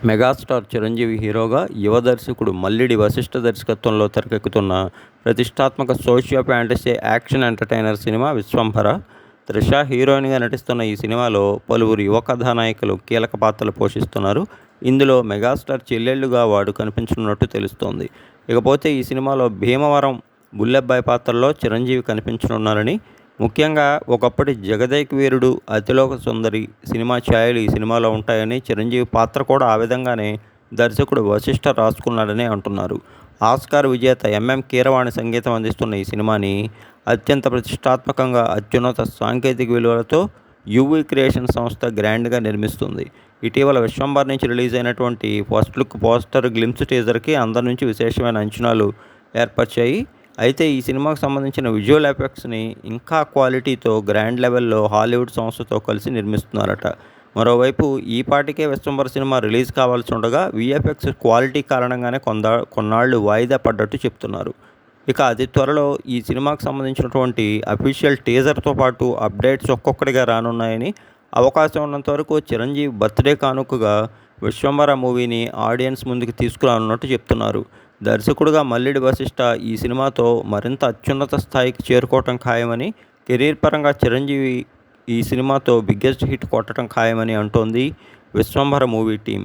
Megastar Chiranjeevi హీరోగా యువ దర్శకుడు మల్లిడి వశిష్ఠ దర్శకత్వంలో తెరకెక్కుతున్న ప్రతిష్టాత్మక socio fantasy action entertainer cinema 'Vishwambhara'. Trisha హీరోయిన్గా నటిస్తున్న ఈ సినిమాలో పలువురు యువ కథానాయకులు కీలక పాత్రలు పోషిస్తున్నారు. ఇందులో మెగాస్టార్ చెల్లెళ్లుగా వాడు కనిపించనున్నట్టు తెలుస్తోంది. ఇకపోతే ఈ సినిమాలో భీమవరం బుల్లెబ్బాయి పాత్రలో చిరంజీవి కనిపించనున్నారని, ముఖ్యంగా ఒకప్పటి జగదేక వీరుడు, అతిలోక సుందరి సినిమా ఛాయలు ఈ సినిమాలో ఉంటాయని, చిరంజీవి పాత్ర కూడా ఆ విధంగానే దర్శకుడు వశిష్ఠ రాసుకున్నాడని అంటున్నారు. ఆస్కార్ విజేత ఎంఎం కీరవాణి సంగీతం అందిస్తున్న ఈ సినిమాని అత్యంత ప్రతిష్టాత్మకంగా, అత్యున్నత సాంకేతిక విలువలతో యువి క్రియేషన్ సంస్థ గ్రాండ్గా నిర్మిస్తుంది. ఇటీవల 'విశ్వంభర్' నుంచి రిలీజ్ అయినటువంటి ఫస్ట్ లుక్ పోస్టర్, గ్లింప్స్ టీజర్కి అందరి నుంచి విశేషమైన అంచనాలు ఏర్పరిచాయి. అయితే ఈ సినిమాకు సంబంధించిన విజువల్ ఎఫెక్ట్స్ని ఇంకా క్వాలిటీతో గ్రాండ్ లెవెల్లో హాలీవుడ్ సంస్థతో కలిసి నిర్మిస్తున్నారట. మరోవైపు ఈ పాటికే 'విశ్వంభర్' సినిమా రిలీజ్ కావాల్సి ఉండగా విఎఫ్ఎక్స్ క్వాలిటీ కారణంగానే కొన్నాళ్లు వాయిదా పడ్డట్టు చెప్తున్నారు. ఇక అతి త్వరలో ఈ సినిమాకు సంబంధించినటువంటి అఫీషియల్ టీజర్తో పాటు అప్డేట్స్ ఒక్కొక్కటిగా రానున్నాయని, అవకాశం ఉన్నంత వరకు చిరంజీవి బర్త్డే కానుకగా 'విశ్వంభర' మూవీని ఆడియన్స్ ముందుకు తీసుకురానున్నట్టు చెప్తున్నారు. దర్శకుడిగా మల్లిడి వశిష్ఠ ఈ సినిమాతో మరింత అత్యున్నత స్థాయికి చేరుకోవటం ఖాయమని, కెరీర్ పరంగా చిరంజీవి ఈ సినిమాతో బిగ్గెస్ట్ హిట్ కొట్టడం ఖాయమని అంటోంది 'విశ్వంభర' మూవీ టీం.